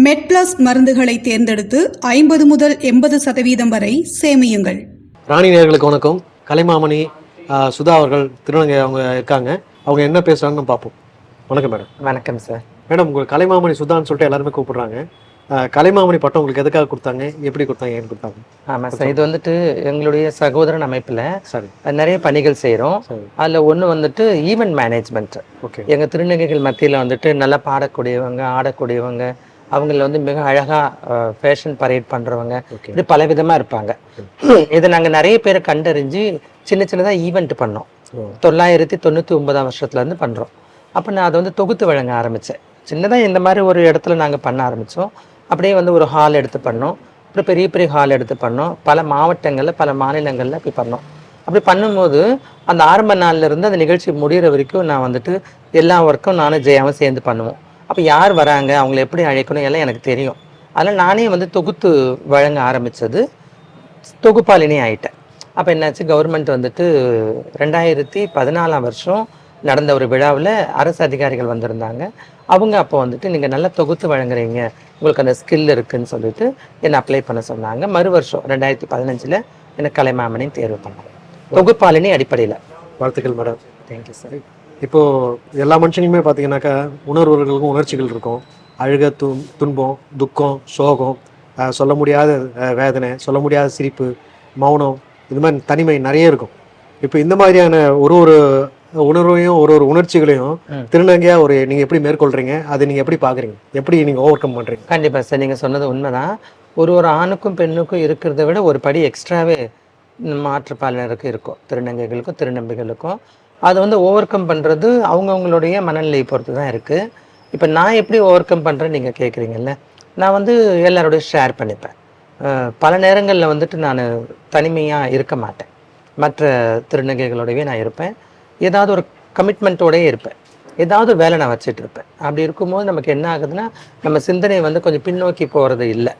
மெட்பிளஸ் மருந்துகளை தேர்ந்தெடுத்து 50 முதல் 80% வரை சேமியுங்கள். ராணி நேயர்களுக்கு வணக்கம். கலைமாமணி சுதா அவர்கள் திருநங்கை அவங்க இருக்காங்க. அவங்க என்ன பேசுறாங்கன்னு பார்ப்போம். வணக்கம் மேடம். வணக்கம் சார். மேடம், உங்கள் கலைமாமணி சுதான்னு சொல்லிட்டு எல்லாருமே கூப்பிடுறாங்க. கலைமாமணி பட்டம் உங்களுக்கு எதுக்காக கொடுத்தாங்க, எப்படி கொடுத்தாங்க, ஏன் கொடுத்தாங்க? ஆமாம் சார், இது வந்துட்டு எங்களுடைய சகோதரன் அமைப்பில் சரி நிறைய பணிகள் செய்கிறோம். சரி. அதில் ஒன்று வந்துட்டு ஈவெண்ட் மேனேஜ்மெண்ட். ஓகே. எங்கள் திருநங்கைகள் மத்தியில் வந்துட்டு நல்லா பாடக்கூடியவங்க, ஆடக்கூடியவங்க, அவங்கள வந்து மிக அழகாக ஃபேஷன் பரேட் பண்ணுறவங்க, இப்படி பல விதமாக இருப்பாங்க. இதை நாங்கள் நிறைய பேரை கண்டறிஞ்சு சின்ன சின்னதாக ஈவெண்ட் பண்ணோம். 1999 வருஷத்துலேருந்து பண்ணுறோம். அப்போ நான் அதை வந்து தொகுத்து வழங்க ஆரம்பித்தேன். சின்னதாக இந்த மாதிரி ஒரு இடத்துல நாங்கள் பண்ண ஆரம்பித்தோம். அப்படியே வந்து ஒரு ஹால் எடுத்து பண்ணோம். அப்புறம் பெரிய பெரிய ஹால் எடுத்து பண்ணோம். பல மாவட்டங்களில், பல மாநிலங்களில் அப்படி பண்ணோம். அப்படி பண்ணும்போது அந்த ஆரம்ப நாள்லேருந்து அந்த நிகழ்ச்சி முடிகிற வரைக்கும் நான் வந்துட்டு எல்லா ஒர்க்கும் நானும் ஜெயாவும் சேர்ந்து பண்ணுவோம். அப்போ யார் வராங்க, அவங்கள எப்படி அழைக்கணும் எல்லாம் எனக்கு தெரியும். அதனால் நானே வந்து தொகுத்து வழங்க ஆரம்பித்தது, தொகுப்பாளினி ஆகிட்டேன். அப்போ என்னாச்சு, கவர்மெண்ட் வந்துட்டு 2014 வருஷம் நடந்த ஒரு விழாவில் அரசு அதிகாரிகள் வந்திருந்தாங்க. அவங்க அப்போ வந்துட்டு நீங்கள் நல்லா தொகுத்து வழங்குறீங்க, உங்களுக்கு அந்த ஸ்கில் இருக்குதுன்னு சொல்லிட்டு என்னை அப்ளை பண்ண சொன்னாங்க. மறு வருஷம் 2015 எனக்கு கலைமாமணி தேர்வு பண்ணாங்க, தொகுப்பாளினி அடிப்படையில். வாழ்த்துக்கள் மேடம். Thank you sir. இப்போது எல்லா மனுஷனுமே பார்த்தீங்கன்னாக்கா உணர்வுகளுக்கும் உணர்ச்சிகள் இருக்கும். அழுக, துன்பம், துக்கம், சோகம், சொல்ல முடியாத வேதனை, சொல்ல முடியாத சிரிப்பு, மௌனம், இது மாதிரி தனிமை நிறைய இருக்கும். இப்போ இந்த மாதிரியான ஒரு உணர்வையும் ஒரு உணர்ச்சிகளையும் திருநங்கையா நீங்க எப்படி மேற்கொள்றீங்க, அதை நீங்க எப்படி பாக்குறீங்க, எப்படி நீங்க ஓவர் கம் பண்றீங்க? கண்டிப்பா சார், நீங்க சொன்னது உண்மைதான். ஒரு ஆணுக்கும் பெண்ணுக்கும் இருக்கிறத விட ஒரு படி எக்ஸ்ட்ராவே மாற்றுப்பாலினருக்கு இருக்கும், திருநங்கைகளுக்கும் திருநம்பிகளுக்கும். அதை வந்து ஓவர் கம் பண்றது அவங்கவுங்களுடைய மனநிலையை பொறுத்து தான் இருக்கு. இப்போ நான் எப்படி ஓவர் கம் பண்றேன்னு நீங்க கேட்குறீங்கல்ல, நான் வந்து எல்லாரோடய ஷேர் பண்ணிப்பேன். பல நேரங்களில் வந்துட்டு நான் தனிமையாக இருக்க மாட்டேன், மற்ற திருநங்கைகளோடவே நான் இருப்பேன். ஏதாவது ஒரு கமிட்மெண்ட்டோடயே இருப்பேன், ஏதாவது வேலை நான் வச்சுட்டு இருப்பேன். அப்படி இருக்கும்போது நமக்கு என்ன ஆகுதுன்னா, நம்ம சிந்தனை வந்து கொஞ்சம் பின்னோக்கி போகிறது இல்லை,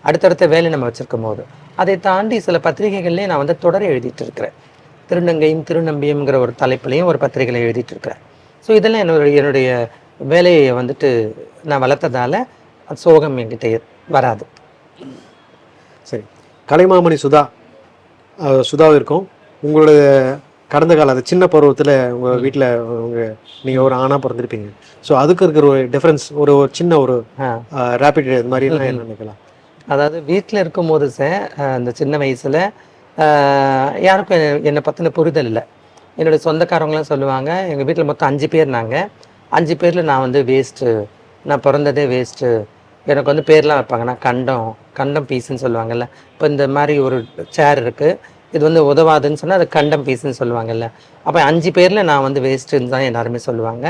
அடுத்தடுத்த வேலை நம்ம வச்சுருக்கும் போது. அதை தாண்டி சில பத்திரிகைகள்லேயே நான் வந்து தொடர் எழுதிட்டு இருக்கிறேன். திருநங்கையும் திருநம்பியும்ங்கிற ஒரு தலைப்புலையும் ஒரு பத்திரிகைகளை எழுதிட்டு இருக்கிறேன். ஸோ இதெல்லாம் என்னுடைய வேலையை வந்துட்டு நான் வளர்த்ததால சோகம் என்கிட்ட வராது. சரி, கலைமாமணி சுதாவிற்கும் உங்களுடைய கடந்த கால அது சின்ன பருவத்தில் உங்கள் வீட்டில் நீங்கள் ஒரு ஆணாக பிறந்திருப்பீங்க. ஸோ அதுக்கு இருக்கிற ஒரு டிஃப்ரென்ஸ், ஒரு சின்ன ஒரு ரேபிட் இது மாதிரி என்ன நினைக்கலாம்? அதாவது வீட்டில் இருக்கும் போது சார், அந்த சின்ன வயசில் யாருக்கும் என்னை பற்றின புரிதல் இல்லை. என்னுடைய சொந்தக்காரங்களாம் சொல்லுவாங்க, எங்கள் வீட்டில் மொத்தம் 5 பேர். நாங்கள் 5 பேரில் நான் வந்து வேஸ்ட்டு, நான் பிறந்ததே வேஸ்ட்டு. எனக்கு வந்து பேர்லாம் வைப்பாங்க, நான் கண்டம் பீஸுன்னு சொல்லுவாங்கல்ல. இப்போ இந்த மாதிரி ஒரு சேர் இருக்குது, இது வந்து உதவாதுன்னு சொன்னால் அது கண்டம் பீஸுன்னு சொல்லுவாங்கல்ல. அப்போ 5 பேரில் நான் வந்து வேஸ்ட்டுன்னு தான் எல்லாருமே சொல்லுவாங்க.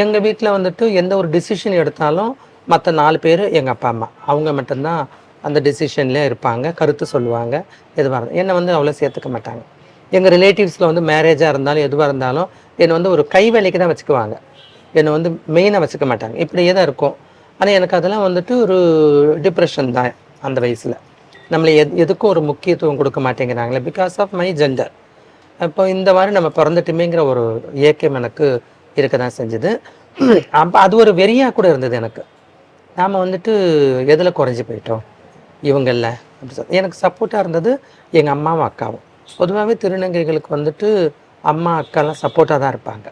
எங்கள் வீட்டில் வந்துட்டு எந்த ஒரு டிசிஷன் எடுத்தாலும் மற்ற 4 பேர் எங்கள் அப்பா அம்மா, அவங்க மட்டும்தான் அந்த டிசிஷன்லேயே இருப்பாங்க, கருத்து சொல்லுவாங்க. எதுவாக இருந்தால் என்னை வந்து அவ்வளோ சேர்த்துக்க மாட்டாங்க. எங்கள் ரிலேட்டிவ்ஸில் வந்து மேரேஜாக இருந்தாலும் எதுவாக இருந்தாலும் என்னை வந்து ஒரு கை வேலைக்கு தான் வச்சுக்குவாங்க, என்னை வந்து மெயினாக வச்சுக்க மாட்டாங்க. இப்படியே தான் இருக்கும். ஆனால் எனக்கு அதெல்லாம் வந்துட்டு ஒரு டிப்ரெஷன் தான் அந்த வயசில். நம்மளை எதுக்கும் ஒரு முக்கியத்துவம் கொடுக்க மாட்டேங்கிறாங்களே, பிகாஸ் ஆஃப் மை ஜெண்டர். அப்போ இந்த மாதிரி நம்ம பிறந்துட்டுமேங்கிற ஒரு ஏக்கம் எனக்கு இருக்க தான் செஞ்சுது. அப்போ அது ஒரு வெறியாக கூட இருந்தது எனக்கு. நாம் வந்துட்டு எதில் குறைஞ்சி போயிட்டோம் இவங்களில் அப்படி எனக்கு சப்போர்ட்டாக இருந்தது எங்கள் அம்மாவும் அக்காவும். பொதுவாகவே திருநங்கைகளுக்கு வந்துட்டு அம்மா அக்காலாம் சப்போர்ட்டாக தான் இருப்பாங்க.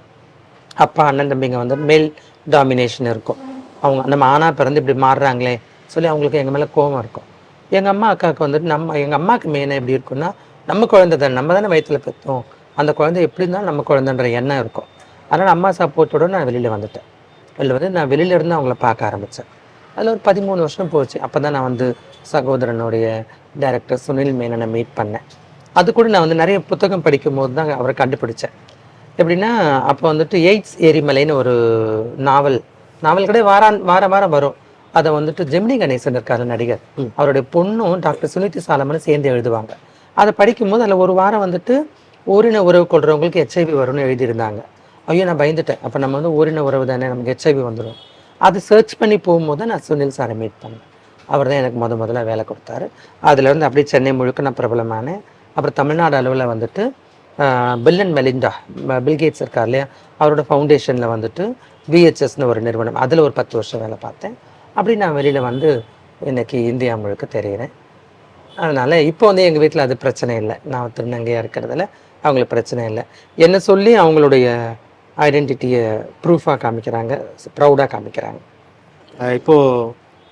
அப்பா அண்ணன் தம்பிங்க வந்து மேல் டாமினேஷன் இருக்கும். அவங்க நம்ம ஆணாக பிறந்து இப்படி மாறுறாங்களே சொல்லி அவங்களுக்கு எங்கள் மேலே கோபம் இருக்கும். எங்கள் அம்மா அக்காவுக்கு வந்துட்டு எங்கள் அம்மாவுக்கு மெயினாக எப்படி இருக்குன்னா, நம்ம குழந்தை தானே, நம்ம தானே வயிற்றில் பெற்றோம், அந்த குழந்தை எப்படி இருந்தாலும் நம்ம குழந்தைன்ற எண்ணம் இருக்கும். அதனால் அம்மா சப்போர்ட்டோடு நான் வெளியில் வந்துட்டேன். நான் வெளியில் இருந்து அவங்கள பார்க்க ஆரம்பித்தேன். அதில் ஒரு 13 வருஷம் போச்சு. அப்போ தான் நான் வந்து சகோதரனுடைய டைரக்டர் சுனில் மேனனை மீட் பண்ணேன். அது கூட நான் வந்து நிறைய புத்தகம் படிக்கும் போது தான் அவரை கண்டுபிடிச்சேன். எப்படின்னா, அப்போ வந்துட்டு எய்ட்ஸ் எரிமலைன்னு ஒரு நாவல் கூட வாரம் வரும். அதை வந்துட்டு ஜெமினி கணேசன் இருக்காரு நடிகர், அவருடைய பொண்ணும் டாக்டர் சுனிதி சாலமனும் சேர்ந்து எழுதுவாங்க. அதை படிக்கும்போது அதில் ஒரு வாரம் வந்துட்டு ஓரின உறவு கொள்றவங்களுக்கு HIV வரும்னு எழுதியிருந்தாங்க. ஐயோ, நான் பயந்துட்டேன். அப்போ நம்ம வந்து ஓரின உறவு தானே, நமக்கு HIV வந்துடும். அது சர்ச் பண்ணி போகும்போது நான் சுனில் சாரை மீட் பண்ணேன். அவர் தான் எனக்கு முதல்ல வேலை கொடுத்தாரு. அதுலேருந்து அப்படியே சென்னை முழுக்க நான் பிரபலமானேன். அப்புறம் தமிழ்நாடு அளவில் வந்துட்டு பில் அண்ட் மெலிண்டா, பில்கேட்ஸ் இருக்கார் இல்லையா, அவரோட ஃபவுண்டேஷனில் வந்துட்டு VHSன்னு ஒரு நிறுவனம், அதில் ஒரு 10 வருஷம் வேலை பார்த்தேன். அப்படி நான் வெளியில் வந்து இன்னைக்கு இந்தியா முழுக்க தெரிகிறேன். அதனால் இப்போ வந்து எங்கள் வீட்டில் அது பிரச்சனை இல்லை. நான் திருநங்கையாக இருக்கிறதுல அவங்களுக்கு பிரச்சனை இல்லை. என்ன சொல்லி அவங்களுடைய ஐடென்டிட்டியை ப்ரூஃபாக காமிக்கிறாங்க, ப்ரௌடாக காமிக்கிறாங்க. இப்போ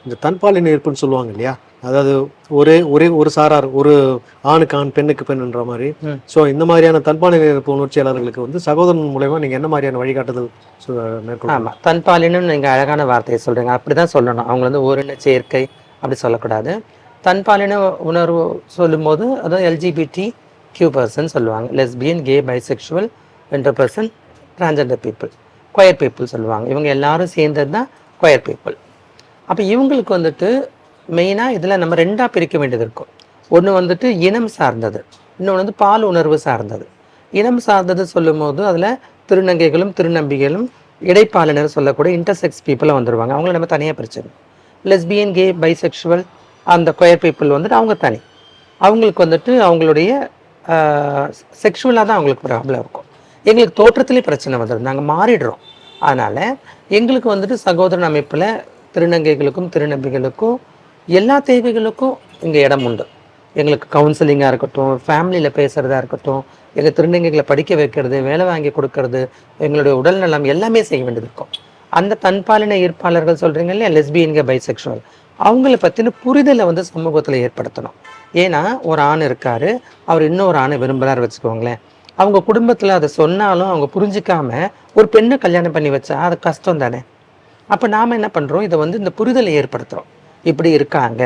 இந்த தன்பாலின ஈர்ப்புன்னு சொல்லுவாங்க இல்லையா, அதாவது ஒரே ஒரே ஒரு சாரார், ஒரு ஆணுக்கு ஆண் பெண்ணுக்கு பெண்ணுன்ற மாதிரி. ஸோ இந்த மாதிரியான தன்பாலின ஈர்ப்பு உணர்ச்சியாளர்களுக்கு வந்து சகோதரன் மூலயமா நீங்கள் என்ன மாதிரியான வழிகாட்டுதல் மேற்கொள்ள? ஆமாம், தன்பாலினம் நீங்கள் அழகான வார்த்தையை சொல்கிறீங்க. அப்படி தான் சொல்லணும். அவங்க வந்து ஓரின சேர்க்கை அப்படி சொல்லக்கூடாது. தன்பாலின உணர்வு சொல்லும்போது அதாவது எல்ஜிபிடி கியூ பர்சன் சொல்லுவாங்க. Lesbian, gay, bisexual, inter person, transgender people, queer people சொல்லுவாங்க. இவங்க எல்லாரும் சேர்ந்தது தான் கொயர் பீப்புள். அப்போ இவங்களுக்கு வந்துட்டு மெயினாக இதில் நம்ம ரெண்டாக பிரிக்க வேண்டியது இருக்கும். ஒன்று வந்துட்டு இனம் சார்ந்தது, இன்னொன்று வந்து பால் உணர்வு சார்ந்தது. இனம் சார்ந்தது சொல்லும் போது அதில் திருநங்கைகளும் திருநம்பிகளும் இடைப்பாலினர் சொல்லக்கூடிய இன்டர்செக்ஸ் பீப்புளாக வந்துடுவாங்க. அவங்கள நம்ம தனியாக பிரிச்சிடணும். லெஸ்பியன், கே, பைசெக்சுவல், அந்த கொயர் பீப்புள் வந்துட்டு அவங்க தனி. அவங்களுக்கு வந்துட்டு அவங்களுடைய செக்ஷுவலாக தான் அவங்களுக்கு ப்ராப்ளம் இருக்கும். எங்களுக்கு தோற்றத்திலே பிரச்சனை வந்துடும், நாங்கள் மாறிடுறோம். அதனால் எங்களுக்கு வந்துட்டு சகோதரன் அமைப்பில் திருநங்கைகளுக்கும் திருநம்பிகளுக்கும் எல்லா தேவைகளுக்கும் இங்கே இடம் உண்டு. எங்களுக்கு கவுன்சிலிங்காக இருக்கட்டும், ஃபேமிலியில் பேசுகிறதா இருக்கட்டும், எங்கள் திருநங்கைகளை படிக்க வைக்கிறது, வேலை வாங்கி கொடுக்கறது, எங்களுடைய உடல் நலம் எல்லாமே செய்ய வேண்டியது இருக்கும். அந்த தன்பாலின ஈர்ப்பாளர்கள் சொல்கிறீங்க இல்லையா, லெஸ்பியன்க, பைசெக்ஷுவல், அவங்கள பற்றின புரிதலை வந்து சமூகத்தில் ஏற்படுத்தணும். ஏன்னா ஒரு ஆண் இருக்கார், அவர் இன்னொரு ஆணை விரும்புகிறார் வச்சுக்கோங்களேன். அவங்க குடும்பத்தில் அதை சொன்னாலும் அவங்க புரிஞ்சிக்காம ஒரு பெண்ணை கல்யாணம் பண்ணி வச்சா அது கஷ்டம் தானே. அப்போ நாம் என்ன பண்ணுறோம், இதை வந்து இந்த புரிதலை ஏற்படுத்துகிறோம். இப்படி இருக்காங்க,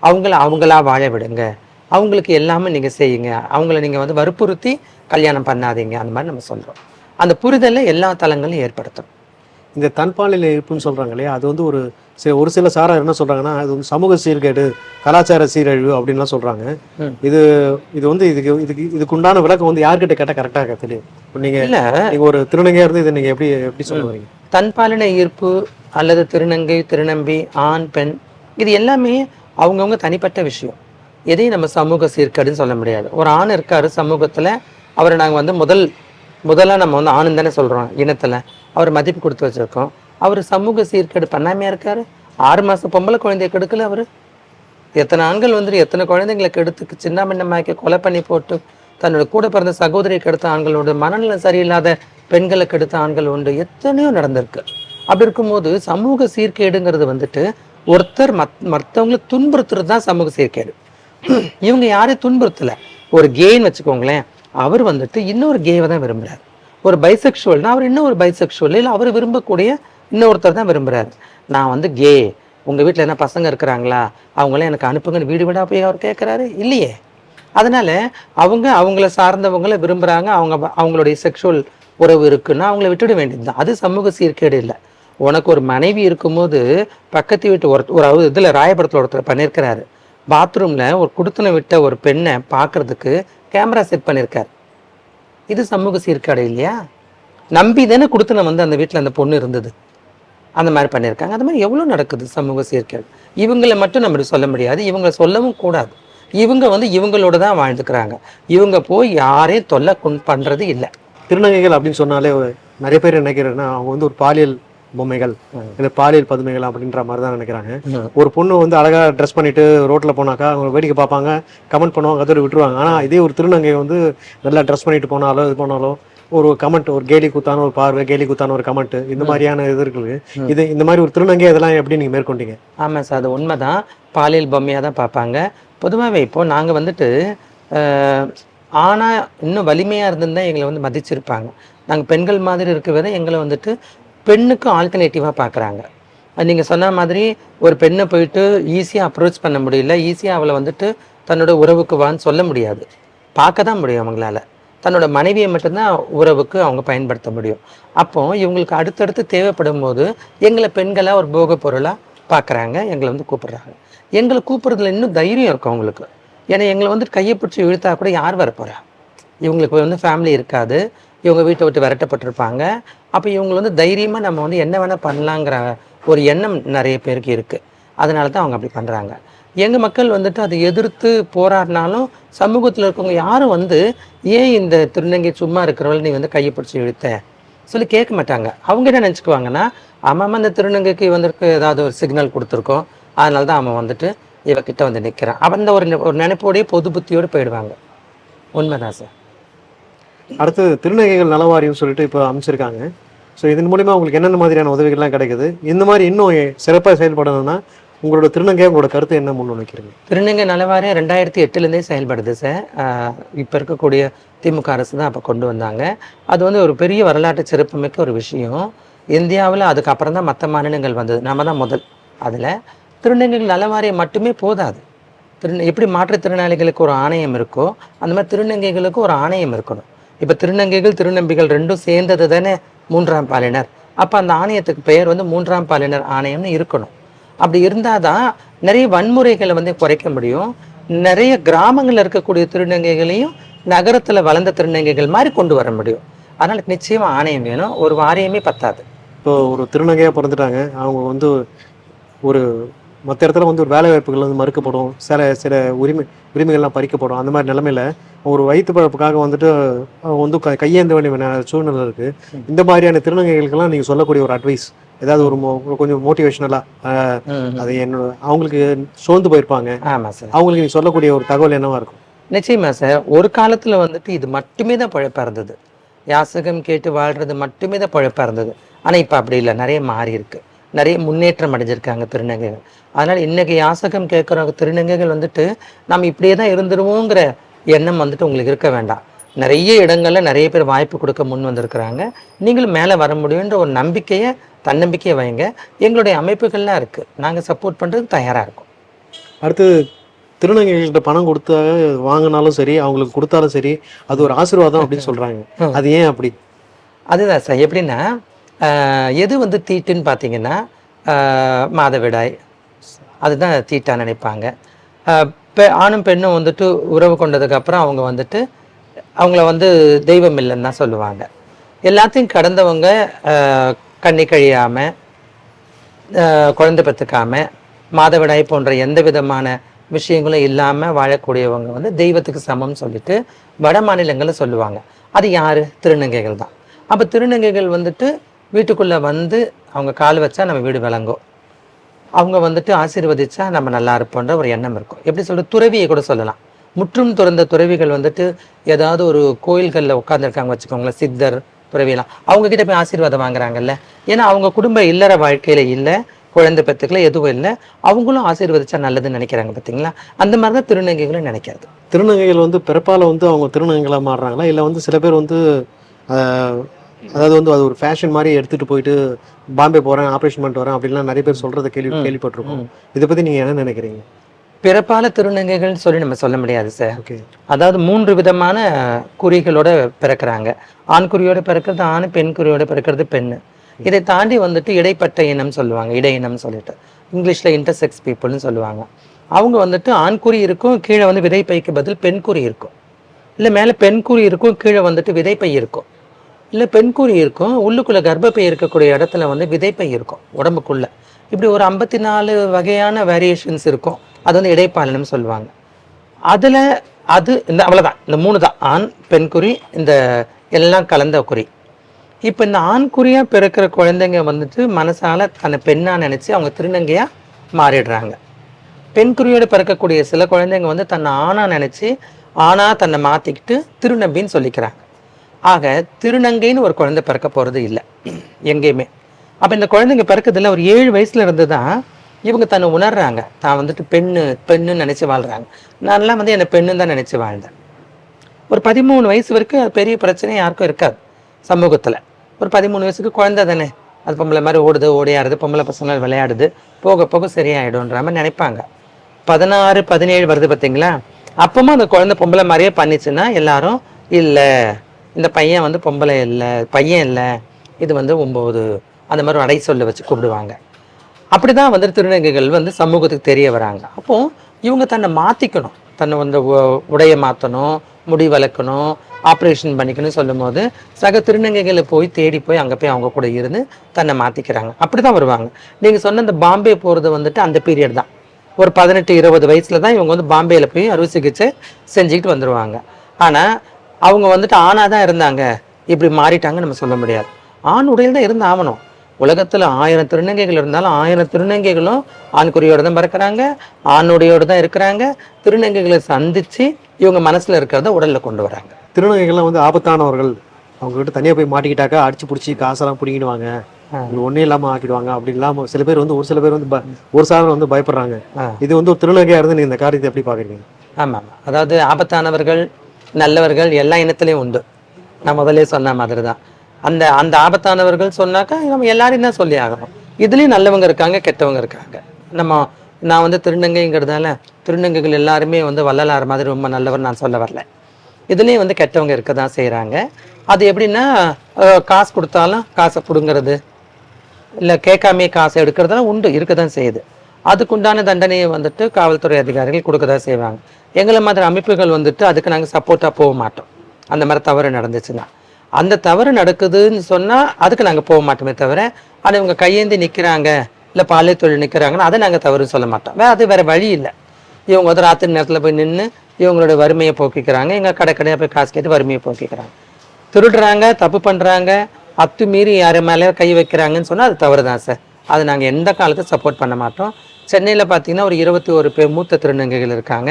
அவங்களா வாழ விடுங்க, அவங்களுக்கு எல்லாமே நீங்கள் செய்யுங்க, அவங்கள நீங்கள் வந்து வற்புறுத்தி கல்யாணம் பண்ணாதீங்க, அந்த மாதிரி நம்ம சொல்கிறோம். அந்த புரிதலை எல்லா தளங்களும் ஏற்படுத்தும். இந்த தன்பாலின ஈர்ப்புன்னு சொல்கிறாங்க இல்லையா, அது வந்து ஒரு சில சாரார் என்ன சொல்கிறாங்கன்னா, அது வந்து சமூக சீர்கேடு, கலாச்சார சீரழிவு அப்படின்லாம் சொல்கிறாங்க. இது வந்து இதுக்குண்டான விளக்கம் வந்து யார்கிட்ட கேட்டால் கரெக்டாக தெரியும்? நீங்கள் ஒரு திருநங்கையாக இருந்து இதை நீங்கள் எப்படி சொல்ல வரீங்க? தன்பாலின ஈர்ப்பு அல்லது திருநங்கை, திருநம்பி, ஆண், பெண், இது எல்லாமே அவங்கவுங்க தனிப்பட்ட விஷயம். எதையும் நம்ம சமூக சீர்கேடுன்னு சொல்ல முடியாது. ஒரு ஆண் இருக்காரு சமூகத்தில், அவரை நாங்கள் வந்து முதல்ல நம்ம வந்து ஆணுன்னு தானே சொல்கிறோம் இனத்தில், அவர் மதிப்பு கொடுத்து வச்சுருக்கோம். அவர் சமூக சீர்கேடு பண்ணாமையாக இருக்கார். 6 மாத பொம்பளை குழந்தைய கெடுக்கல அவர். எத்தனை ஆண்கள் வந்துட்டு எத்தனை குழந்தைங்களை கெடுத்து சின்ன பின்னமாக்கி கொலை பண்ணி போட்டு தன்னோட கூட பிறந்த சகோதரியை கெடுத்த ஆண்களோடு, மனநலம் சரியில்லாத பெண்களை கெடுத்த ஆண்கள் உண்டு, எத்தனையோ நடந்திருக்கு. அப்படி இருக்கும்போது சமூக சீர்கேடுங்கிறது வந்துட்டு ஒருத்தர் மற்றவங்களை துன்புறுத்துறது தான் சமூக சீர்கேடு. இவங்க யாரையும் துன்புறுத்தலை. ஒரு கேன்னு வச்சுக்கோங்களேன், அவர் வந்துட்டு இன்னொரு கேவை தான் விரும்புகிறார். ஒரு பைசெக்ஷுவல்னா அவர் இன்னொரு பைசெக்ஷுவல் இல்லை, அவர் விரும்பக்கூடிய இன்னொருத்தர் தான் விரும்புகிறார். நான் வந்து கே, உங்கள் வீட்டில் என்ன பசங்க இருக்கிறாங்களா, அவங்களாம் எனக்கு அனுப்புங்கன்னு வீடு வீடாக போய் அவர் கேட்குறாரு இல்லையே. அதனால அவங்கள சார்ந்தவங்களை விரும்புகிறாங்க, அவங்களுடைய செக்ஷுவல் உறவு இருக்குன்னா அவங்கள விட்டுட வேண்டியது தான். அது சமூக சீர்கேடு இல்லை. உனக்கு ஒரு மனைவி இருக்கும்போது பக்கத்து வீட்டு ஒரு இதில் ராயபுரத்தில் ஒருத்தர் பண்ணியிருக்கிறாரு, பாத்ரூமில் ஒரு குடுத்தனை விட்ட ஒரு பெண்ணை பார்க்கறதுக்கு கேமரா செட் பண்ணியிருக்காரு. இது சமூக சீர்கேடு இல்லையா? நம்பி தானே குடுத்தனை வந்து அந்த வீட்டில் அந்த பொண்ணு இருந்தது, அந்த மாதிரி பண்ணியிருக்காங்க. அது மாதிரி எவ்வளோ நடக்குது சமூக சீர்கேடு. இவங்களை மட்டும் நம்ம சொல்ல முடியாது, இவங்களை சொல்லவும் கூடாது. இவங்க வந்து இவங்களோட தான் வாழ்ந்துக்கிறாங்க. இவங்க போய் யாரையும் தொல்லை பண்ணுறது இல்லை. திருநங்கைகள் அப்படின்னு சொன்னாலே நிறைய பேர் நினைக்கிறேன்னா அவங்க வந்து ஒரு பாலியல் பொம்மைகள், இல்லை பாலியல் பதுமைகள் அப்படின்ற மாதிரி தான் நினைக்கிறாங்க. ஒரு பொண்ணு வந்து அழகாக ட்ரெஸ் பண்ணிட்டு ரோட்டில் போனாக்கா அவங்க வேடிக்கை பார்ப்பாங்க, கமெண்ட் பண்ணுவாங்க, அதோட விட்டுருவாங்க. ஆனால் இதே ஒரு திருநங்கை வந்து நல்லா ட்ரெஸ் பண்ணிட்டு போனாலோ இது போனாலோ ஒரு கமெண்ட், ஒரு கேலி கூத்தான ஒரு பார்வை, கேலி கூத்தான ஒரு கமெண்ட், இந்த மாதிரியான இது இருக்குது. இந்த மாதிரி ஒரு திருநங்கை இதெல்லாம் எப்படி நீங்கள் மேற்கொண்டீங்க? ஆமாம் சார், அது உண்மைதான். பாலியல் பொம்மையாக தான் பார்ப்பாங்க பொதுவாகவே. இப்போது நாங்கள் வந்துட்டு ஆனால் இன்னும் வலிமையாக இருந்திருந்தால் எங்களை வந்து மதிச்சிருப்பாங்க. நாங்கள் பெண்கள் மாதிரி இருக்கவே எங்களை வந்துட்டு பெண்ணுக்கு ஆல்டர்னேட்டிவாக பார்க்குறாங்க. நீங்கள் சொன்ன மாதிரி ஒரு பெண்ணை போயிட்டு ஈஸியாக அப்ரோச் பண்ண முடியல, ஈஸியாக அவளை வந்துட்டு தன்னோட உறவுக்கு வான்னு சொல்ல முடியாது, பார்க்க தான் முடியும். அவங்களால தன்னோட மனைவியை மட்டும்தான் உறவுக்கு அவங்க பயன்படுத்த முடியும். அப்போது இவங்களுக்கு அடுத்தடுத்து தேவைப்படும் போது எங்களை பெண்களாக ஒரு போக பொருளாக பார்க்குறாங்க, எங்களை வந்து கூப்பிட்றாங்க. எங்களை கூப்பிட்றதுல இன்னும் தைரியம் இருக்கும் அவங்களுக்கு. ஏன்னா எங்களை வந்து கையை பிடிச்சி இழுத்தா கூட யார் வரப்போகிறா? இவங்களுக்கு வந்து ஃபேமிலி இருக்காது, இவங்க வீட்டை விட்டு விரட்டப்பட்டிருப்பாங்க. அப்போ இவங்க வந்து தைரியமாக நம்ம வந்து என்ன வேணால் பண்ணலாங்கிற ஒரு எண்ணம் நிறைய பேருக்கு இருக்குது. அதனால தான் அவங்க அப்படி பண்ணுறாங்க. எங்கள் மக்கள் வந்துட்டு அதை எதிர்த்து போராடினாலும் சமூகத்தில் இருக்கவங்க யாரும் வந்து ஏன் இந்த திருநங்கை சும்மா இருக்கிறவள் நீ வந்து கையை பிடிச்சி இழுத்த சொல்லி கேட்க மாட்டாங்க. அவங்க என்ன நினச்சிக்குவாங்கன்னா ஆமாம் அந்த திருநங்கைக்கு வந்திருக்கு ஏதாவது ஒரு சிக்னல் கொடுத்துருக்கோம், அதனால தான் அவன் வந்துட்டு இவக்கிட்ட வந்து நிற்கிறான். அந்த ஒரு நினைப்போடையே பொது புத்தியோடு போயிடுவாங்க. உண்மைதான் சார். அடுத்து திருநங்கைகள் நல வாரியம் சொல்லிட்டு இப்போ அமைச்சிருக்காங்க. ஸோ இதன் மூலிமா உங்களுக்கு என்னென்ன மாதிரியான உதவிகள்லாம் கிடைக்குது? இந்த மாதிரி இன்னும் சிறப்பாக செயல்படணும்னா உங்களோட திருநங்கையாக உங்களோட கருத்தை என்ன முன்வைக்கிறீங்க? திருநங்கை நலவாரியம் 2008லேருந்தே செயல்படுது சார். இப்போ இருக்கக்கூடிய திமுக அரசு தான் அப்போ கொண்டு வந்தாங்க. அது வந்து ஒரு பெரிய வரலாற்று சிறப்புமிக்க ஒரு விஷயம். இந்தியாவில் அதுக்கப்புறம் தான் மற்ற மாநிலங்கள் வந்தது, நம்ம தான் முதல். அதில் திருநங்கைகள் நலவாரியம் மட்டுமே போதாது. எப்படி மாற்றுத்திறனாளிகளுக்கு ஒரு ஆணையம் இருக்கோ அந்த மாதிரி திருநங்கைகளுக்கு ஒரு ஆணையம் இருக்கணும். இப்போ திருநங்கைகள் திருநம்பிகள் ரெண்டும் சேர்ந்தது தானே 3ஆம் பாலினர். அப்போ அந்த ஆணையத்துக்கு பெயர் வந்து 3ஆம் பாலினர் ஆணையம்னு இருக்கணும். அப்படி இருந்தால் தான் நிறைய வன்முறைகளை வந்து குறைக்க முடியும். நிறைய கிராமங்களில் இருக்கக்கூடிய திருநங்கைகளையும் நகரத்தில் வளர்ந்த திருநங்கைகள் மாதிரி கொண்டு வர முடியும். அதனால் நிச்சயமாக ஆணையம் வேணும், ஒரு வாரியமே பத்தாது. இப்போ ஒரு திருநங்கையாக பிறந்துட்டாங்க, அவங்க வந்து ஒரு மற்ற இடத்துல வந்து ஒரு வேலை வாய்ப்புகள் வந்து மறுக்கப்படும், சில சில உரிமைகள்லாம் பறிக்கப்படும். அந்த மாதிரி நிலைமையில ஒரு வயிற்று பழப்புக்காக வந்துட்டு அவங்க வந்து கையேந்த வேண்டிய சூழ்நிலை இருக்குது. இந்த மாதிரியான திருநங்கைகளுக்கெல்லாம் நீங்கள் சொல்லக்கூடிய ஒரு அட்வைஸ் ஏதாவது ஒரு கொஞ்சம் மோட்டிவேஷனலாக, அது என்னோட அவங்களுக்கு சோர்ந்து போயிருப்பாங்க, ஆமாம் சார், அவங்களுக்கு நீங்கள் சொல்லக்கூடிய ஒரு தகவல் என்னவா இருக்கும்? நிச்சயமா சார். ஒரு காலத்தில் வந்துட்டு இது மட்டுமே தான் பழப்பாக இருந்தது, யாசகம் கேட்டு வாழ்கிறது மட்டுமே தான் பழப்பாக இருந்தது. ஆனால் இப்போ அப்படி இல்லை, நிறைய மாறி இருக்கு, நிறைய முன்னேற்றம் அடைஞ்சிருக்காங்க திருநங்கைகள். அதனால் இன்றைக்கி யாசகம் கேட்குற திருநங்கைகள் வந்துட்டு நம்ம இப்படியே தான் இருந்துருவோங்கிற எண்ணம் வந்துட்டு உங்களுக்கு இருக்க வேண்டாம். நிறைய இடங்களில் நிறைய பேர் வாய்ப்பு கொடுக்க முன் வந்திருக்கிறாங்க. நீங்களும் மேலே வர முடியுன்ற ஒரு நம்பிக்கையை, தன்னம்பிக்கையை வைங்க. எங்களுடைய அமைப்புகள்லாம் இருக்குது, நாங்கள் சப்போர்ட் பண்ணுறதுக்கு தயாராக இருக்கோம். அடுத்து திருநங்கைகள்கிட்ட பணம் கொடுத்தா வாங்கினாலும் சரி, அவங்களுக்கு கொடுத்தாலும் சரி, அது ஒரு ஆசீர்வாதம் அப்படின்னு சொல்கிறாங்க. அது ஏன் அப்படி? அதுதான் சார். எப்படின்னா எது வந்து தீட்டுன்னு பார்த்தீங்கன்னா மாதவிடாய், அதுதான் தீட்டாக நினைப்பாங்க. ஆணும் பெண்ணும் வந்துட்டு உறவு கொண்டதுக்கப்புறம் அவங்க வந்துட்டு அவங்கள வந்து தெய்வம் இல்லைன்னு தான் சொல்லுவாங்க. எல்லாத்தையும் கடந்தவங்க கண்ணி கழியாமல், குழந்தை பெற்றுக்காமல், மாதவிடாய் போன்ற எந்த விதமான விஷயங்களும் இல்லாமல் வாழக்கூடியவங்க வந்து தெய்வத்துக்கு சமம்னு சொல்லிட்டு வட மாநிலங்களில் சொல்லுவாங்க. அது யார்? திருநங்கைகள் தான். அப்போ திருநங்கைகள் வந்துட்டு வீட்டுக்குள்ளே வந்து அவங்க கால் வச்சா நம்ம வீடு விளங்கும், அவங்க வந்துட்டு ஆசீர்வதிச்சா நம்ம நல்லா இருப்போன்ற ஒரு எண்ணம் இருக்கும். எப்படி சொல்கிறது, துறவியை கூட சொல்லலாம். முற்றும் துறந்த துறவிகள் வந்துட்டு ஏதாவது ஒரு கோயில்களில் உட்காந்துருக்காங்க வச்சுக்கோங்களேன், சித்தர் துறவியெல்லாம், அவங்கக்கிட்ட போய் ஆசீர்வாதம் வாங்குறாங்கல்ல. ஏன்னா அவங்க குடும்ப இல்லற வாழ்க்கையில் இல்லை, குழந்தை பெற்றுக்கல, எதுவும் இல்லை, அவங்களும் ஆசீர்வதிச்சா நல்லதுன்னு நினைக்கிறாங்க. பார்த்தீங்களா? அந்த மாதிரி தான் திருநங்கைகளும் நினைக்காது. திருநங்கைகள் வந்து பிறப்பால் வந்து அவங்க திருநங்கைகளாக மாறுறாங்களா, இல்லை வந்து சில பேர் வந்து அதாவது வந்து அது ஒரு ஃபேஷன் மாதிரி எடுத்துகிட்டு போயிட்டு பாம்பே போகிறேன், ஆப்ரேஷன் பண்ணிட்டு வரேன் அப்படின்லாம் நிறைய பேர் சொல்கிறத கேள்விப்பட்டிருக்கோம். இதை பற்றி நீங்கள் என்ன நினைக்கிறீங்க? பிறப்பால திருநங்கைகள் சொல்லி நம்ம சொல்ல முடியாது சார். ஓகே. அதாவது 3 விதமான குறிகளோட பிறக்கிறாங்க. ஆண் குறியோட பிறக்கிறது ஆண், பெண் குறியோட பிறக்கிறது பெண்ணு. இதை தாண்டி வந்துட்டு இடைப்பட்ட இனம் சொல்லுவாங்க, இடை இனம் சொல்லிட்டு இங்கிலீஷில் இன்டர்செக்ஸ் பீப்புள்னு சொல்லுவாங்க. அவங்க வந்துட்டு ஆண் குறி இருக்கும், கீழே வந்து விதைப்பைக்கு பதில் பெண் குறி இருக்கும். இல்லை மேலே பெண் குறி இருக்கும், கீழே வந்துட்டு விதைப்பை இருக்கும். இல்லை பெண் குறி இருக்கும், உள்ளுக்குள்ளே கர்ப்பப்பை இருக்கக்கூடிய இடத்துல வந்து விதைப்பை இருக்கும் உடம்புக்குள்ளே. இப்படி ஒரு 54 வகையான வேரியேஷன்ஸ் இருக்கும். அது வந்து இடைப்பாலனம் சொல்லுவாங்க. அதில் இந்த அவ்வளோதான், இந்த 3 தான், ஆண் பெண் குறி, இந்த எல்லாம் கலந்த குறி. இப்போ இந்த ஆண் குறியாக பிறக்கிற குழந்தைங்க வந்துட்டு மனசால் தன்னை பெண்ணாக நினச்சி அவங்க திருநங்கையாக மாறிடுறாங்க. பெண் குறியோடு பிறக்கக்கூடிய சில குழந்தைங்க வந்து தன்னை ஆணாக நினச்சி தன்னை மாற்றிக்கிட்டு திருநம்பின்னு சொல்லிக்கிறாங்க. ஆக திருநங்கைன்னு ஒரு குழந்தை பிறக்க போகிறது இல்லை எங்கேயுமே. அப்போ இந்த குழந்தைங்க பிறக்கிறதுல ஒரு 7 வயசுல இருந்து தான் இவங்க தன்னை உணர்றாங்க, தான் வந்துட்டு பெண்ணுன்னு நினச்சி வாழ்கிறாங்க. நான்லாம் வந்து என்னை பெண்ணுன்னு தான் நினச்சி வாழ்ந்தேன். ஒரு 13 வயசு வரைக்கும் அது பெரிய பிரச்சனை யாருக்கும் இருக்காது சமூகத்தில். ஒரு 13 வயசுக்கு குழந்தை தானே, அது பொம்பளை மாதிரி ஓடுது ஓடியாடுது, பொம்பளை பசங்க விளையாடுது, போக போக சரியாயிடும்ன்ற மாதிரி நினைப்பாங்க. 16 17 வருது பார்த்தீங்களா, அப்பமா அந்த குழந்தை பொம்பளை மாதிரியே பண்ணிச்சுன்னா எல்லாரும் இல்லை, இந்த பையன் வந்து பொம்பளை இல்லை, பையன் இல்லை, இது வந்து 9 அந்த மாதிரி அடை சொல்ல வச்சு கூப்பிடுவாங்க. அப்படி தான் வந்து திருநங்கைகள் வந்து சமூகத்துக்கு தெரிய வராங்க. அப்போது இவங்க தன்னை மாற்றிக்கணும், தன்னை வந்து உடையை மாற்றணும், முடி வளர்க்கணும், ஆப்ரேஷன் பண்ணிக்கணும்னு சொல்லும் போது சக திருநங்கைகளை போய் தேடி போய் அங்கே போய் அவங்க கூட இருந்து தன்னை மாற்றிக்கிறாங்க. அப்படி தான் வருவாங்க. நீங்கள் சொன்ன இந்த பாம்பே போகிறது வந்துட்டு அந்த பீரியட் தான். ஒரு 18-20 வயசில் தான் இவங்க வந்து பாம்பேயில் போய் அறுவை சிகிச்சை செஞ்சுக்கிட்டு வந்துடுவாங்க. ஆனால் அவங்க வந்துட்டு ஆணாக தான் இருந்தாங்க, இப்படி மாறிட்டாங்கன்னு நம்ம சொல்ல முடியாது. ஆண் உடையில் தான் இருந்து ஆகணும். உலகத்தில் 1000 திருநங்கைகள் இருந்தாலும் 1000 திருநங்கைகளும் ஆண்குறியோடு தான் பிறக்கிறாங்க, ஆணுடையோடு தான் இருக்கிறாங்க. திருநங்கைகளை சந்தித்து இவங்க மனசில் இருக்கிறத உடலில் கொண்டு வராங்க. திருநங்கைகள்லாம் வந்து ஆபத்தானவர்கள், அவங்ககிட்ட தனியாக போய் மாட்டிக்கிட்டாக்கா அடிச்சு பிடிச்சி காசெல்லாம் பிடிங்கிடுவாங்க, ஒன்றும் இல்லாமல் ஆக்கிடுவாங்க அப்படி இல்லாமல் சில பேர் வந்து ஒரு சில பேர் வந்து ஒரு சாதனம் வந்து பயப்படுறாங்க. இது வந்து ஒரு திருநங்கையாக இருந்து நீங்கள் இந்த காரியத்தை எப்படி பார்க்குறீங்க? ஆமாம், அதாவது ஆபத்தானவர்கள் நல்லவர்கள் எல்லா இனத்துலேயும் உண்டு. நான் முதலே சொன்ன மாதிரி தான். அந்த அந்த ஆபத்தானவர்கள் சொன்னாக்கா நம்ம எல்லாரையும் தான் சொல்லி ஆகணும். இதுலேயும் நல்லவங்க இருக்காங்க, கெட்டவங்க இருக்காங்க. நான் வந்து திருநங்கைங்கிறதால திருநங்கைகள் எல்லாருமே வந்து வள்ளலார் மாதிரி ரொம்ப நல்லவர் நான் சொல்ல வரல. இதுலேயும் வந்து கெட்டவங்க இருக்க தான் செய்கிறாங்க. அது எப்படின்னா காசு கொடுத்தாலும் காசை பிடுங்கிறது, இல்லை கேட்காமே காசை எடுக்கிறதெல்லாம் உண்டு, இருக்க தான் செய்யுது. அதுக்குண்டான தண்டனையை வந்துட்டு காவல்துறை அதிகாரிகள் கொடுக்க தான் செய்வாங்க. எங்களை மாதிரி அமைப்புகள் வந்துட்டு அதுக்கு நாங்கள் சப்போர்ட்டாக போக மாட்டோம். அந்த மாதிரி தவறு நடந்துச்சுன்னா, அந்த தவறு நடக்குதுன்னு சொன்னால் அதுக்கு நாங்கள் போக மாட்டோமே தவிர, ஆனால் இவங்க கையேந்தி நிற்கிறாங்க, இல்லை பாலியல் தொழில் நிற்கிறாங்கன்னா அதை நாங்கள் தவறுன்னு சொல்ல மாட்டோம். அது வேறு வழி இல்லை. இவங்க வந்து ராத்திரி நேரத்தில் போய் நின்று இவங்களோட வறுமையை போக்கிக்கிறாங்க, எங்கள் கடையாக போய் காசு கேட்டு வறுமையை போக்கிக்கிறாங்க, திருடுறாங்க, தப்பு பண்ணுறாங்க, அத்துமீறி யார் மேலே கை வைக்கிறாங்கன்னு சொன்னால் அது தவறு தான் சார். அது நாங்கள் எந்த காலத்தையும் சப்போர்ட் பண்ண மாட்டோம். சென்னையில் பார்த்தீங்கன்னா ஒரு 21 பேர் மூத்த திருநங்கைகள் இருக்காங்க.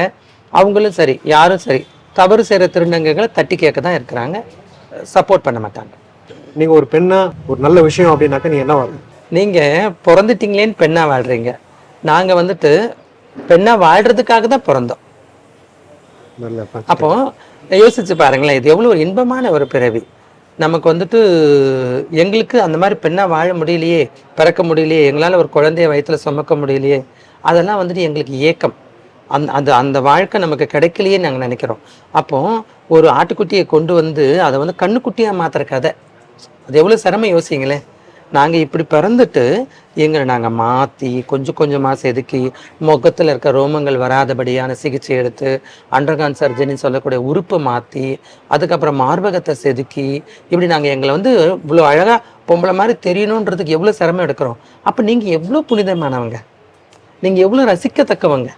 அவங்களும் சரி, யாரும் சரி, தவறு செய்கிற திருநங்கைகளை தட்டி கேட்க தான் இருக்கிறாங்க, சப்போர்ட் பண்ண மாட்டாங்க. நீங்கள் ஒரு பெண்ணா ஒரு நல்ல விஷயம் அப்படின்னாக்கா நீங்கள் என்ன வாங்க? நீங்கள் பிறந்துட்டீங்களேன்னு பெண்ணாக வாழ்கிறீங்க. நாங்கள் வந்துட்டு பெண்ணாக வாழ்கிறதுக்காக தான் பிறந்தோம். அப்போ யோசிச்சு பாருங்களேன், இது எவ்வளோ ஒரு இன்பமான ஒரு பிறவி. நமக்கு வந்துட்டு எங்களுக்கு அந்த மாதிரி பெண்ணாக வாழ முடியலையே, பிறக்க முடியலையே, எங்களால் ஒரு குழந்தைய வயிற்றுல சுமக்க முடியலையே, அதெல்லாம் வந்துட்டு எங்களுக்கு ஏக்கம். அந்த வாழ்க்கை நமக்கு கிடைக்கலையே நாங்கள் நினைக்கிறோம். அப்போ ஒரு ஆட்டுக்குட்டியை கொண்டு வந்து அதை வந்து கண்ணுக்குட்டியாக மாற்றுற கதை, அது எவ்வளோ சிரமம் யோசிங்களேன். நாங்கள் இப்படி பிறந்துட்டு எங்களை நாங்கள் மாற்றி கொஞ்சம் கொஞ்சமாக செதுக்கி முகத்தில் இருக்க ரோமங்கள் வராதபடியான சிகிச்சை எடுத்து அண்டர்கான் சர்ஜரின்னு சொல்லக்கூடிய உறுப்பை மாற்றி அதுக்கப்புறம் மார்பகத்தை செதுக்கி இப்படி நாங்கள் எங்களை வந்து இவ்வளோ அழகாக பொம்பளை மாதிரி தெரியணுன்றதுக்கு எவ்வளோ சிரமம் எடுக்கிறோம். அப்போ நீங்கள் எவ்வளோ புனிதமானவங்க, நீங்கள் எவ்வளோ ரசிக்கத்தக்கவங்க.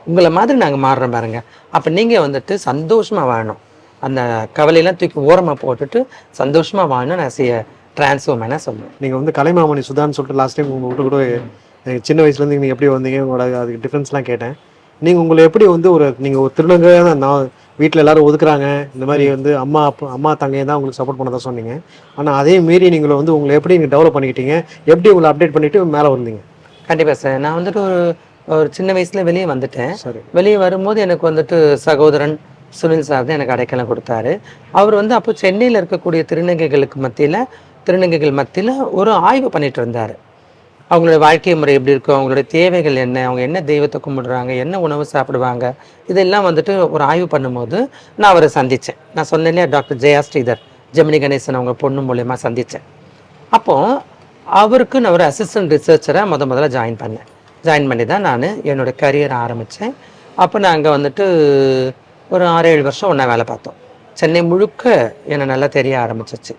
உங்களை மாதிரி நாங்கள் மாறுறோம் பாருங்க. அப்போ நீங்கள் வந்துட்டு சந்தோஷமாக வாழணும், அந்த கவலையெல்லாம் தூக்கி ஓரமாக போட்டுட்டு சந்தோஷமாக வாழணும். நான் டிரான்ஸ்ஃபார்மேனா சொல்லுவேன். நீங்கள் வந்து கலைமாமணி சுதான்னு சொல்லிட்டு லாஸ்ட் டைம் உங்கள்கிட்ட கூட சின்ன வயசுலேருந்து நீங்கள் எப்படி வந்தீங்க, உங்களோட அதுக்கு டிஃப்ரென்ஸ்லாம் கேட்டேன். நீங்கள் உங்களை எப்படி வந்து நீங்கள் ஒரு திருநங்கையாக தான், நான் வீட்டில் எல்லோரும் ஒதுக்குறாங்க, இந்த மாதிரி வந்து அம்மா தங்கையை தான் உங்களுக்கு சப்போர்ட் பண்ணதான் சொன்னீங்க. ஆனால் அதே மீறி நீங்கள் வந்து உங்களை எப்படி நீங்கள் டெவலப் பண்ணிக்கிட்டீங்க, எப்படி உங்களை அப்டேட் பண்ணிவிட்டு மேலே வந்தீங்க? கண்டிப்பாக சார், நான் வந்துட்டு ஒரு சின்ன வயசில் வெளியே வந்துட்டேன். வெளியே வரும்போது எனக்கு வந்துட்டு சகோதரன் சுனில் சார் தான் எனக்கு அடைக்கலம் கொடுத்தாரு. அவர் வந்து அப்போ சென்னையில் இருக்கக்கூடிய திருநங்கைகள் மத்தியில் ஒரு ஆய்வு பண்ணிட்டு இருந்தார். அவங்களோட வாழ்க்கை முறை எப்படி இருக்கும், அவங்களுடைய தேவைகள் என்ன, அவங்க என்ன தெய்வத்தை கும்பிடுறாங்க, என்ன உணவு சாப்பிடுவாங்க, இதெல்லாம் வந்துட்டு ஒரு ஆய்வு பண்ணும்போது நான் அவரை சந்தித்தேன். நான் சொன்னேன் இல்லையா, டாக்டர் ஜெயா ஸ்ரீதர், ஜெமினி கணேசன் அவங்க பொண்ணு மூலயமா சந்தித்தேன். அப்போது அவருக்கு நான் ஒரு அசிஸ்டன்ட் ரிசர்ச்சராக முதல்ல ஜாயின் பண்ணி தான் நான் என்னோடய கரியரை ஆரம்பித்தேன். அப்போ நான் அங்கே வந்துட்டு ஒரு 6-7 வருஷம் ஒன்றா வேலை பார்த்தோம். சென்னை முழுக்க என்னை நல்லா தெரிய ஆரம்பிச்சிச்சு.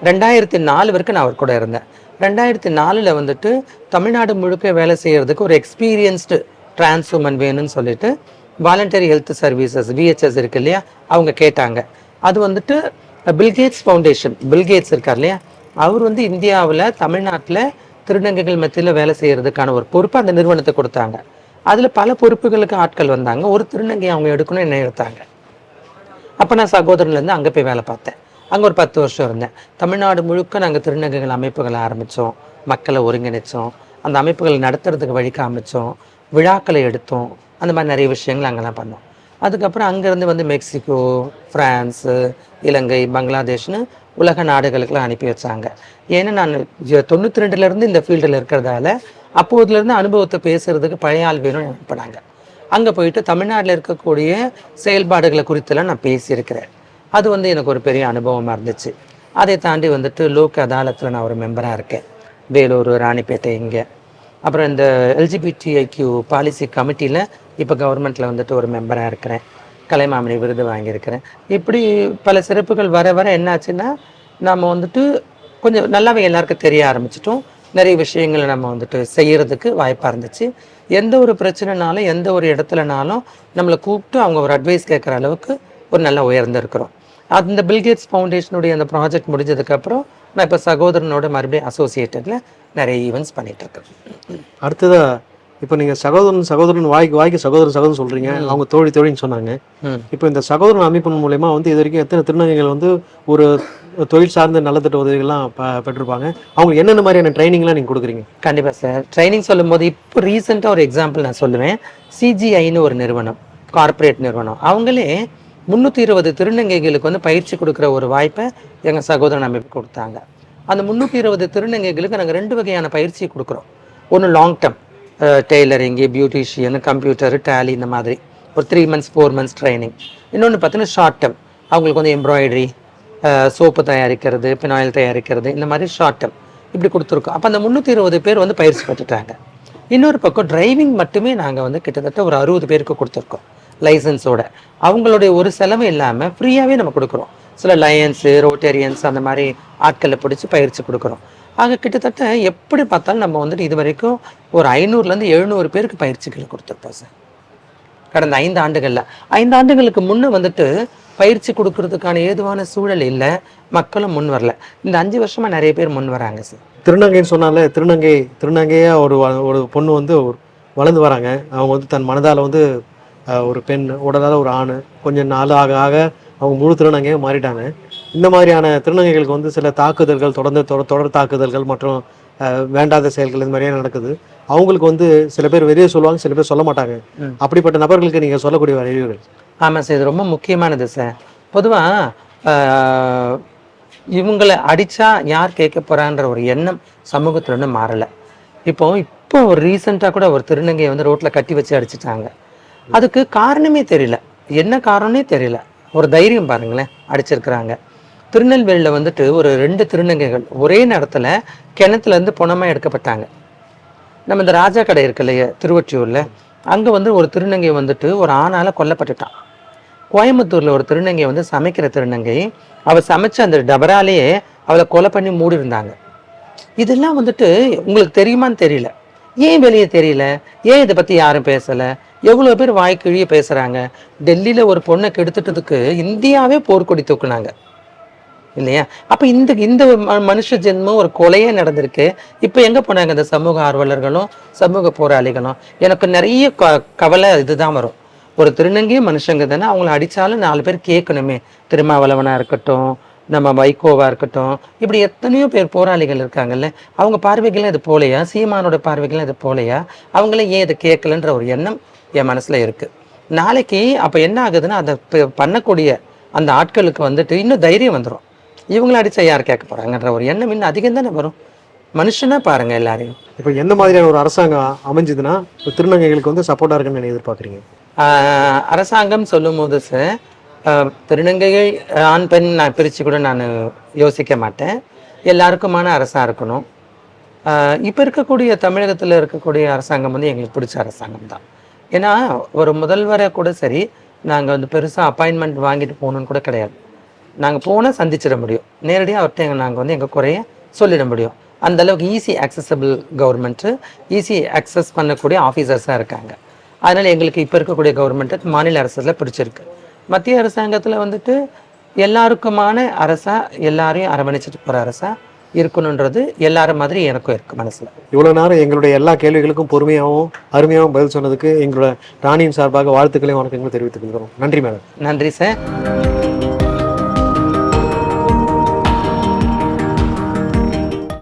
2004 வரைக்கும் நான் அவர் கூட இருந்தேன். 2004 வந்துட்டு தமிழ்நாடு முழுக்க வேலை செய்கிறதுக்கு ஒரு எக்ஸ்பீரியன்ஸ்டு டிரான்ஸ்வுமன் வேணும்னு சொல்லிட்டு வாலண்டரி ஹெல்த் சர்வீசஸ் VHS இருக்கு இல்லையா, அவங்க கேட்டாங்க. அது வந்துட்டு பில்கேட்ஸ் ஃபவுண்டேஷன், பில்கேட்ஸ் இருக்கார் இல்லையா, அவர் வந்து இந்தியாவில் தமிழ்நாட்டில் திருநங்கைகள் மத்தியில் வேலை செய்கிறதுக்கான ஒரு பொறுப்பு அந்த நிறுவனத்தை கொடுத்தாங்க. அதில் பல பொறுப்புகளுக்கு ஆட்கள் வந்தாங்க. ஒரு திருநங்கை அவங்க எடுக்கணும், என்ன எடுத்தாங்க. அப்போ நான் சகோதரன்லேருந்து அங்கே போய் வேலை பார்த்தேன். அங்கே ஒரு 10 வருஷம் இருந்தேன். தமிழ்நாடு முழுக்க நாங்கள் திருநங்கைகள் அமைப்புகளை ஆரம்பித்தோம், மக்களை ஒருங்கிணைச்சோம், அந்த அமைப்புகளை நடத்துறதுக்கு வழி காமிச்சோம், விழாக்களை எடுத்தோம், அந்த மாதிரி நிறைய விஷயங்கள் அங்கெல்லாம் பண்ணோம். அதுக்கப்புறம் அங்கேருந்து வந்து மெக்சிகோ, ஃப்ரான்ஸு, இலங்கை, பங்களாதேஷ்னு உலக நாடுகளுக்கெல்லாம் அனுப்பி வச்சாங்க. ஏன்னா நான் 92லேருந்து இந்த ஃபீல்டில் இருக்கிறதால அப்போதுலேருந்து அனுபவத்தை பேசுகிறதுக்கு பழைய ஆள் வேணும்னு நினைப்படாங்க. அங்கே போயிட்டு தமிழ்நாட்டில் இருக்கக்கூடிய செயல்பாடுகளை குறித்தெல்லாம் நான் பேசியிருக்கிறேன். அது வந்து எனக்கு ஒரு பெரிய அனுபவமாக இருந்துச்சு. அதை தாண்டி வந்துட்டு லோக் அதாலத்தில் நான் ஒரு மெம்பராக இருக்கேன், வேலூர், ராணிப்பேட்டை இங்கே. அப்புறம் இந்த LGBTIQ பாலிசி கமிட்டியில் இப்போ கவர்மெண்ட்டில் வந்துட்டு ஒரு மெம்பராக இருக்கிறேன். கலைமாமணி விருது வாங்கியிருக்கிறேன். இப்படி பல சிறப்புகள் வர வர என்னாச்சுன்னா நம்ம வந்துட்டு கொஞ்சம் நல்லாவே எல்லாருக்கும் தெரிய ஆரம்பிச்சிட்டோம். நிறைய விஷயங்களை நம்ம வந்துட்டு செய்கிறதுக்கு வாய்ப்பாக இருந்துச்சு. எந்த ஒரு பிரச்சனைனாலும் எந்த ஒரு இடத்துலனாலும் நம்மளை கூப்பிட்டு அவங்க ஒரு அட்வைஸ் கேட்குற அளவுக்கு ஒரு நல்லா உயர்ந்திருக்கிறோம். அந்த பில்கேட்ஸ் ஃபவுண்டேஷனுடைய அந்த ப்ராஜெக்ட் முடிஞ்சதுக்கப்புறம் நான் இப்போ சகோதரனோட மறுபடியும் அசோசியேட்டடில் நிறைய ஈவெண்ட்ஸ் பண்ணிட்டு இருக்கோம். அடுத்ததா இப்போ நீங்கள் சகோதரன் வாய்க்கு சகோதரன் சொல்கிறீங்க, அவங்க தோழின்னு சொன்னாங்க. இப்போ இந்த சகோதரன் அமைப்பின் மூலயமா வந்து இது வரைக்கும் எத்தனை திருநங்கைகள் வந்து ஒரு தொழில் சார்ந்த நலத்திட்ட உதவிகள்லாம் பெற்றிருப்பாங்க. அவங்க என்னென்ன மாதிரியான ட்ரைனிங்லாம் நீங்கள் கொடுக்குறீங்க? கண்டிப்பாக சார். ட்ரைனிங் சொல்லும் போது இப்போ ரீசெண்டாக ஒரு எக்ஸாம்பிள் நான் சொல்லுவேன். சிஜிஐன்னு ஒரு நிறுவனம், கார்ப்பரேட் நிறுவனம், அவங்களே 320 திருநங்கைகளுக்கு வந்து பயிற்சி கொடுக்குற ஒரு வாய்ப்பை எங்கள் சகோதரன் அமைப்பு கொடுத்தாங்க. அந்த 320 திருநங்கைகளுக்கு நாங்கள் 2 வகையான பயிற்சி கொடுக்குறோம். ஒன்று long term, tailoring, beautician, computer, Tally, இந்த மாதிரி ஒரு 3 months 4 months ட்ரைனிங். இன்னொன்று பார்த்தீங்கன்னா ஷார்ட் டேர்ம், அவங்களுக்கு வந்து எம்ப்ராய்டரி, சோப்பு தயாரிக்கிறது, பினாயில் தயாரிக்கிறது, இந்த மாதிரி ஷார்ட் டேர்ம் இப்படி கொடுத்துருக்கோம். அப்போ அந்த 320 பேர் வந்து பயிற்சி பெற்றுட்டாங்க. இன்னொரு பக்கம் டிரைவிங் மட்டுமே நாங்கள் வந்து கிட்டத்தட்ட ஒரு 60 பேருக்கு கொடுத்துருக்கோம் லைசன்ஸோட. அவங்களுடைய ஒரு செலவு இல்லாமல் ஃப்ரீயாகவே நம்ம கொடுக்குறோம். சில லயன்ஸு, ரோட்டேரியன்ஸ் அந்த மாதிரி ஆட்களை பிடிச்சி பயிற்சி கொடுக்குறோம். ஆக கிட்டத்தட்ட எப்படி பார்த்தாலும் நம்ம வந்துட்டு இது வரைக்கும் ஒரு 500லேருந்து 700 பேருக்கு பயிற்சிகள் கொடுத்துருப்போம் சார் கடந்த 5 ஆண்டுகளில். 5 ஆண்டுகளுக்கு முன்னே வந்துட்டு பயிற்சி கொடுக்கறதுக்கான ஏதுவான சூழல் இல்லை, மக்களும் முன் வரல. இந்த 5 வருஷமாக நிறைய பேர் முன் வராங்க சார். திருநங்கைன்னு சொன்னாலே திருநங்கையாக ஒரு பொண்ணு வந்து வளர்ந்து வராங்க. அவங்க வந்து தன் மனதால் வந்து ஒரு பெண், உடலால் ஒரு ஆண், கொஞ்சம் நாள் ஆக ஆக அவங்க முழு திருநங்கையாக மாறிட்டாங்க. இந்த மாதிரியான திருநங்கைகளுக்கு வந்து சில தாக்குதல்கள், தொடர் தாக்குதல்கள் மற்றும் வேண்டாத செயல்கள் இந்த மாதிரியே நடக்குது. அவங்களுக்கு வந்து சில பேர் வெளியே சொல்லுவாங்க, சில பேர் சொல்ல மாட்டாங்க. அப்படிப்பட்ட நபர்களுக்கு நீங்கள் சொல்லக்கூடிய அறிவுகள்? ஆமாம் சார், இது ரொம்ப முக்கியமானது சார். பொதுவாக இவங்களை அடித்தா யார் கேட்க போகிறான்ற ஒரு எண்ணம் சமூகத்தில் ஒன்றும் மாறலை. இப்போ ஒரு ரீசெண்டாக கூட ஒரு திருநங்கையை வந்து ரோட்டில் கட்டி வச்சு அடிச்சிட்டாங்க. அதுக்கு காரணமே தெரியல, என்ன காரணமே தெரியல. ஒரு தைரியம் பாருங்களேன், அடிச்சிருக்கிறாங்க. திருநெல்வேலியில் வந்துட்டு ஒரு 2 திருநங்கைகள் ஒரே நேரத்தில் கிணத்துலேருந்து பணமாக எடுக்கப்பட்டாங்க. நம்ம இந்த ராஜா கடை இருக்கு இல்லையா திருவொற்றியூரில், அங்கே வந்து ஒரு திருநங்கை வந்துட்டு ஒரு ஆணால் கொல்லப்பட்டுட்டான். கோயம்புத்தூரில் ஒரு திருநங்கை வந்து சமைக்கிற திருநங்கை, அவள் சமைச்ச அந்த டபராலேயே அவளை கொலை பண்ணி மூடி இருந்தாங்க. இதெல்லாம் வந்துட்டு உங்களுக்கு தெரியுமான்னு தெரியல. ஏன் வெளியே தெரியல? ஏன் இதை பற்றி யாரும் பேசலை? எவ்வளோ பேர் வாய்க்கிழியே பேசுகிறாங்க. டெல்லியில் ஒரு பொண்ணை கெடுத்துட்டதுக்கு இந்தியாவே போர்க்கொடி தூக்குனாங்க இல்லையா? அப்போ இந்த மனுஷ ஜென்மம் ஒரு கொலையே நடந்திருக்கு. இப்போ எங்கே போனாங்க இந்த சமூக ஆர்வலர்களும் சமூக போராளிகளும்? எனக்கு நிறைய கவலை இதுதான் வரும். ஒரு திருநங்கையே மனுஷங்க தானே, அவங்கள அடித்தாலும் 4 பேர் கேட்கணுமே. திருமாவளவனாக இருக்கட்டும், நம்ம வைகோவாக இருக்கட்டும், இப்படி எத்தனையோ பேர் போராளிகள் இருக்காங்கல்ல, அவங்க பார்வைகள்லாம் இது போலையா? சீமானோட பார்வைகள்லாம் இது போலையா? அவங்களே ஏன் இதை கேட்கலன்ற ஒரு எண்ணம் என் மனசில் இருக்குது. நாளைக்கு அப்போ என்ன ஆகுதுன்னா, அதை பண்ணக்கூடிய அந்த ஆட்களுக்கு வந்துட்டு இன்னும் தைரியம் வந்துடும். இவங்கள அடித்தா யார் கேட்க போகிறாங்கன்ற ஒரு எண்ணம் இன்னும் அதிகம் தானே வரும். மனுஷனா பாருங்கள் எல்லாரையும். இப்போ எந்த மாதிரியான ஒரு அரசாங்கம் அமைஞ்சதுன்னா திருநங்கைகளுக்கு வந்து சப்போர்ட்டாக இருக்குன்னு நீங்கள் எதிர்பார்க்குறீங்க? அரசாங்கம் சொல்லும் போது சார், திருநங்கைகள் ஆண் பெண் நான் பிரித்து கூட நான் யோசிக்க மாட்டேன். எல்லாருக்குமான அரசாக இருக்கணும். இப்போ இருக்கக்கூடிய தமிழகத்தில் இருக்கக்கூடிய அரசாங்கம் வந்து எங்களுக்கு பிடிச்ச அரசாங்கம் தான். ஏன்னா ஒரு முதல்வரை கூட சரி, நாங்கள் வந்து பெருசாக அப்பாயின்மெண்ட் வாங்கிட்டு போகணுன்னு கூட கிடையாது. நாங்கள் போனால் சந்திச்சிட முடியும், நேரடியாக அவர்கிட்ட நாங்கள் வந்து எங்கள் குறைய சொல்லிட முடியும். அந்தளவுக்கு easy accessible government, easy access பண்ணக்கூடிய ஆஃபீஸர்ஸாக இருக்காங்க. அதனால் எங்களுக்கு இப்போ இருக்கக்கூடிய கவர்மெண்ட்டு மாநில அரசில் பிடிச்சிருக்கு. மத்திய அரசாங்கத்தில் வந்துட்டு எல்லாருக்குமான அரசாக, எல்லாரையும் அரவணைச்சிட்டு போகிற அரசாக இருக்கணுன்றது எல்லாரும் மாதிரி எனக்கும் இருக்குது மனசில். இவ்வளோ நேரம் எங்களுடைய எல்லா கேள்விகளுக்கும் பொறுமையாகவும் அருமையாகவும் பதில் சொன்னதுக்கு எங்களோட ராணியின் சார்பாக வாழ்த்துக்களையும் வணக்கங்களும் தெரிவித்துக் கொள்கிறோம். நன்றி மேடம். நன்றி சார்.